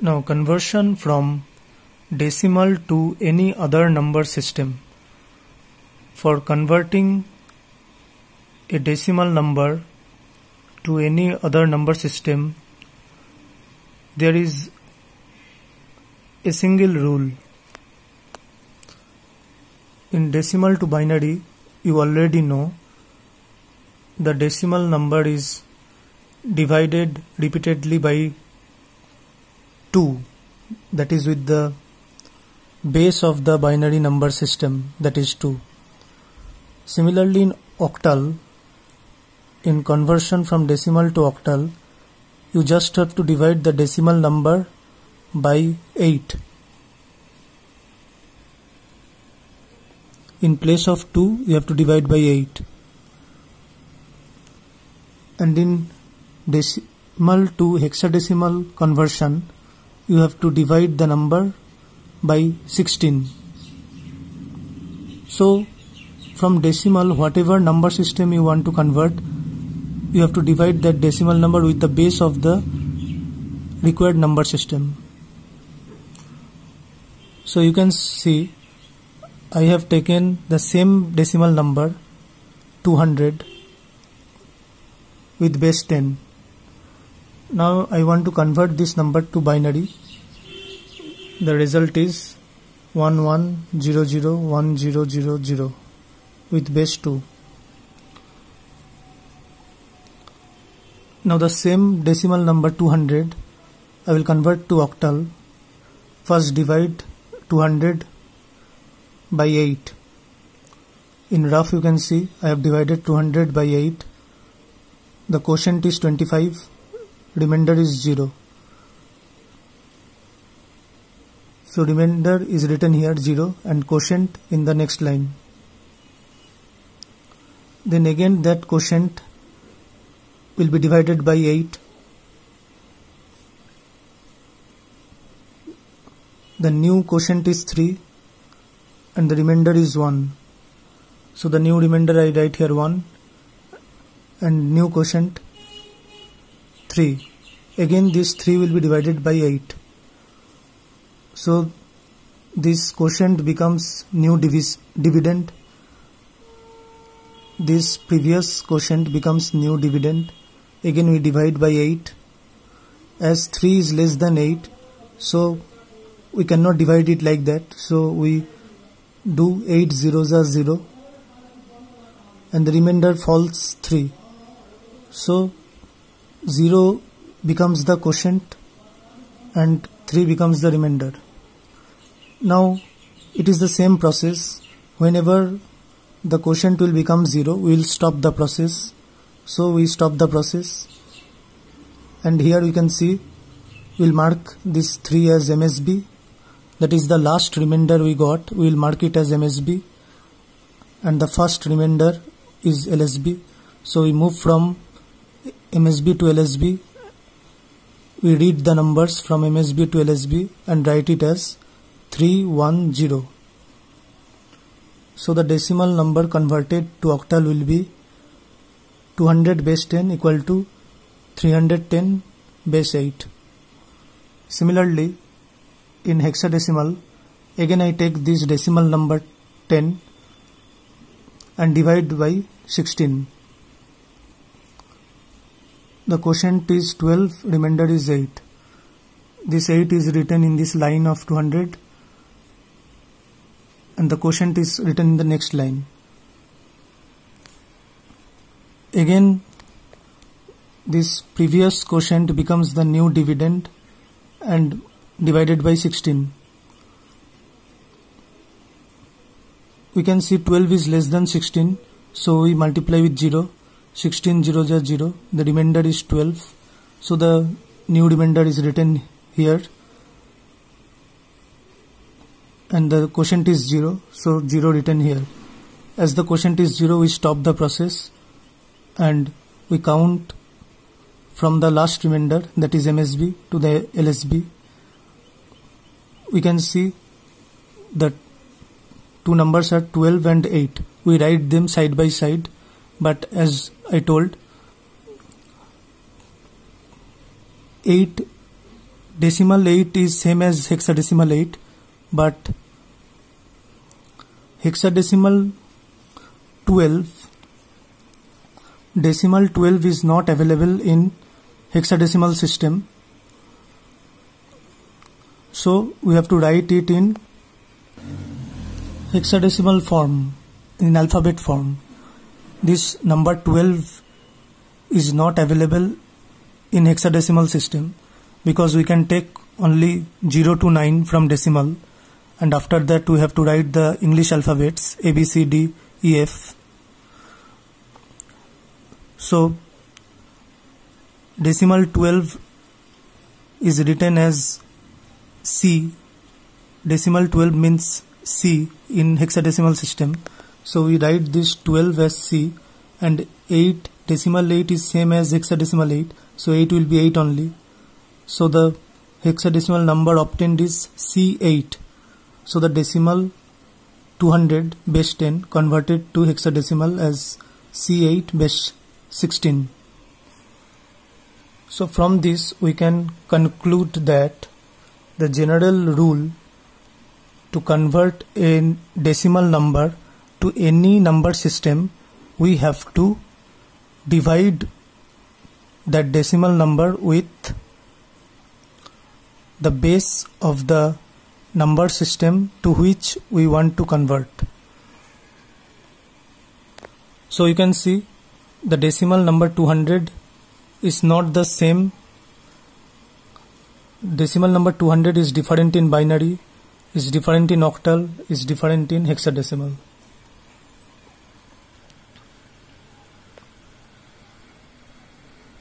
Now conversion from decimal to any other number system. For converting a decimal number to any other number system, there is a single rule. In decimal to binary, you already know the decimal number is divided repeatedly by 2, that is with the base of the binary number system, that is 2. Similarly, in octal, in conversion from decimal to octal, you just have to divide the decimal number by 8. In place of 2, you have to divide by 8. And in decimal to hexadecimal conversion, you have to divide the number by 16. So, from decimal, whatever number system you want to convert, you have to divide that decimal number with the base of the required number system. So you can see I have taken the same decimal number 200 with base 10. Now I want to convert this number to binary. The result is 11001000 with base 2. Now the same decimal number 200 I will convert to octal. First divide 200 by 8. In rough you can see I have divided 200 by 8. The quotient is 25, remainder is 0. So remainder is written here 0 and quotient in the next line. Then again that quotient will be divided by 8. The new quotient is 3 and the remainder is 1. So the new remainder I write here 1 and new quotient 3. Again this 3 will be divided by 8. So this quotient becomes new dividend. This previous quotient becomes new dividend. Again we divide by 8. As 3 is less than 8, so we cannot divide it like that. So we do 8 zeros are 0 and the remainder falls 3. So 0 becomes the quotient and 3 becomes the remainder. Now it is the same process. Whenever the quotient will become 0, we will stop the process. So we stop the process and here we can see we will mark this 3 as MSB. That is the last remainder we got. We will mark it as MSB and the first remainder is LSB. So we move from MSB to LSB. We read the numbers from MSB to LSB and write it as 310. So the decimal number converted to octal will be 200 base 10 equal to 310 base 8. Similarly, in hexadecimal, again I take this decimal number 10 and divide by 16. The quotient is 12, remainder is 8. This 8 is written in this line of 200 and the quotient is written in the next line. Again this previous quotient becomes the new dividend and divided by 16. We can see 12 is less than 16, so we multiply with 0. 16 0 0 0, the remainder is 12. So the new remainder is written here and the quotient is 0, so 0 written here. As the quotient is 0, we stop the process and we count from the last remainder, that is MSB, to the LSB. We can see that two numbers are 12 and 8. We write them side by side, but as I told, 8 decimal 8 is same as hexadecimal 8, but hexadecimal 12, decimal 12 is not available in hexadecimal system, so we have to write it in hexadecimal form, in alphabet form. This number 12 is not available in hexadecimal system because we can take only 0 to 9 from decimal, and after that we have to write the English alphabets A, B, C, D, E, F. So decimal 12 is written as C. Decimal 12 means C in hexadecimal system, so we write this 12 as C, and 8, decimal 8 is same as hexadecimal 8, so 8 will be 8 only. So the hexadecimal number obtained is C8. So the decimal 200 base 10 converted to hexadecimal as C8 base 16. So from this we can conclude that the general rule to convert a decimal number to any number system, we have to divide that decimal number with the base of the number system to which we want to convert. So you can see the decimal number 200 is not the same. Decimal number 200 is different in binary, is different in octal, is different in hexadecimal.